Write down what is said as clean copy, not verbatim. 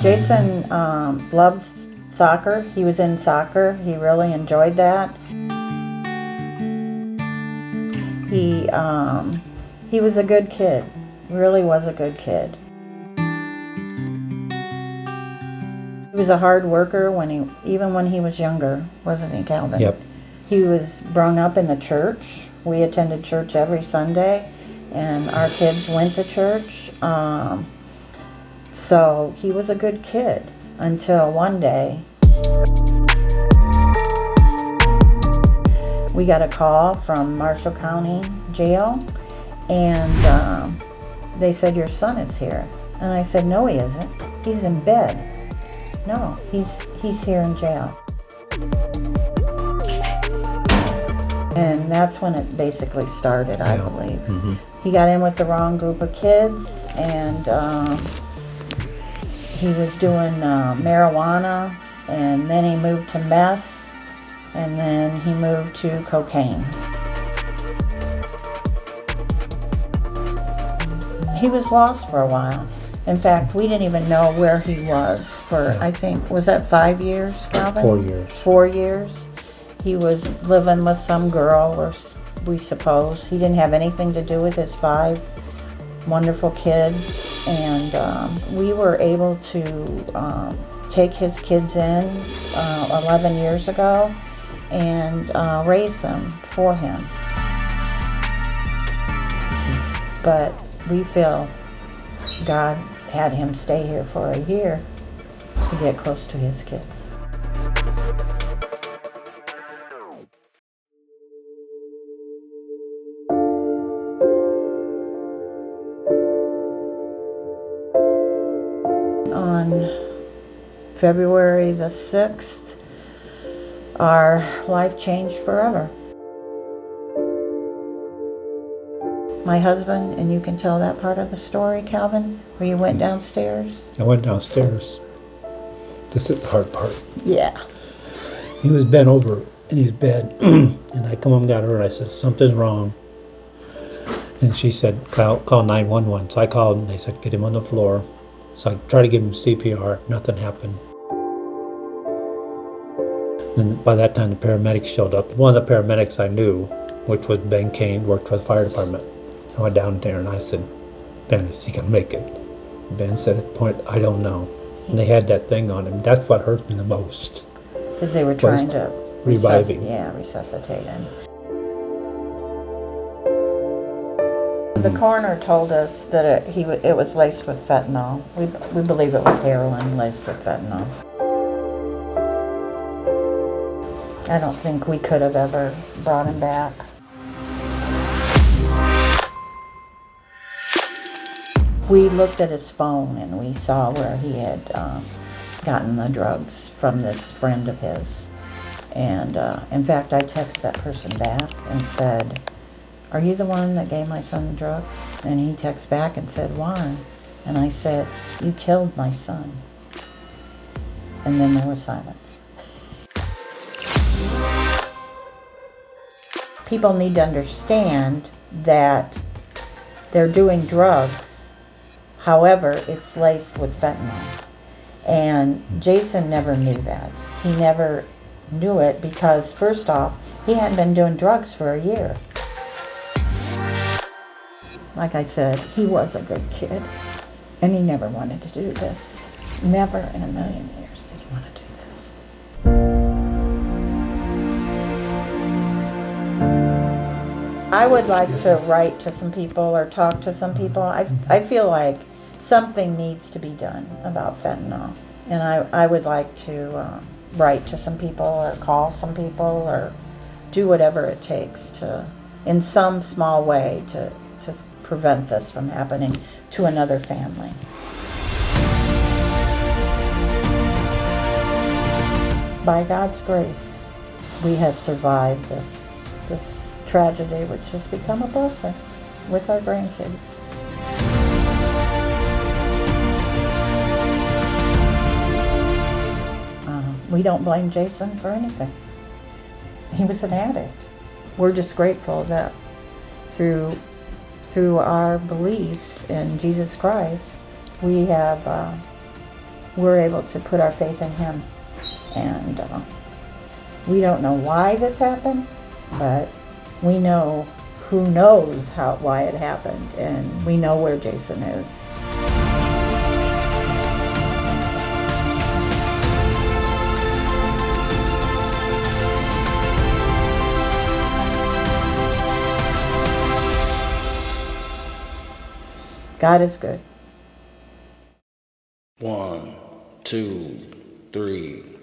Jason loved soccer. He was in soccer. He really enjoyed that. He was a good kid. Really was a good kid. He was a hard worker even when he was younger, wasn't he, Calvin? Yep. He was brought up in the church. We attended church every Sunday, and our kids went to church. So he was a good kid until one day we got a call from Marshall County Jail, and they said, "Your son is here." And I said, "No, he isn't. He's in bed." "No, he's here in jail." And that's when it basically started, I believe. Mm-hmm. He got in with the wrong group of kids, and he was doing marijuana, and then he moved to meth, and then he moved to cocaine. He was lost for a while. In fact, we didn't even know where he was for, I think, was that 5 years, Calvin? 4 years. 4 years. He was living with some girl, or we suppose. He didn't have anything to do with his 5 wonderful kids, and we were able to take his kids in 11 years ago and raise them for him. But we feel God had him stay here for a year to get close to his kids. On February the 6th, our life changed forever. My husband, and you can tell that part of the story, Calvin, where you went downstairs. I went downstairs. This is the hard part. Yeah. He was bent over in his bed, and I come and got her. I said, "Something's wrong." And she said, call 911. So I called, and they said, "Get him on the floor." So I tried to give him CPR. Nothing happened. And by that time, the paramedics showed up. One of the paramedics I knew, which was Ben Kane, worked for the fire department. So I went down there and I said, "Ben, is he gonna make it?" Ben said at the point, "I don't know." And they had that thing on him. That's what hurt me the most. Because they were trying to reviving. resuscitate him. The coroner told us that it was laced with fentanyl. We believe it was heroin laced with fentanyl. I don't think we could have ever brought him back. We looked at his phone and we saw where he had gotten the drugs from this friend of his. And in fact, I texted that person back and said, "Are you the one that gave my son the drugs?" And he texted back and said, "Why?" And I said, "You killed my son." And then there was silence. People need to understand that they're doing drugs, however, it's laced with fentanyl. And Jason never knew that. He never knew it because, first off, he hadn't been doing drugs for a year. Like I said, he was a good kid, and he never wanted to do this. Never in a million years did he want to do this. I would like to write to some people or talk to some people. I feel like something needs to be done about fentanyl, and I would like to write to some people or call some people or do whatever it takes to, in some small way, to prevent this from happening to another family. By God's grace, we have survived this tragedy, which has become a blessing with our grandkids. We don't blame Jason for anything. He was an addict. We're just grateful that through our beliefs in Jesus Christ, we have we're able to put our faith in him. And we don't know why this happened, but we know who knows why it happened, and we know where Jason is. God is good. 1, 2, 3.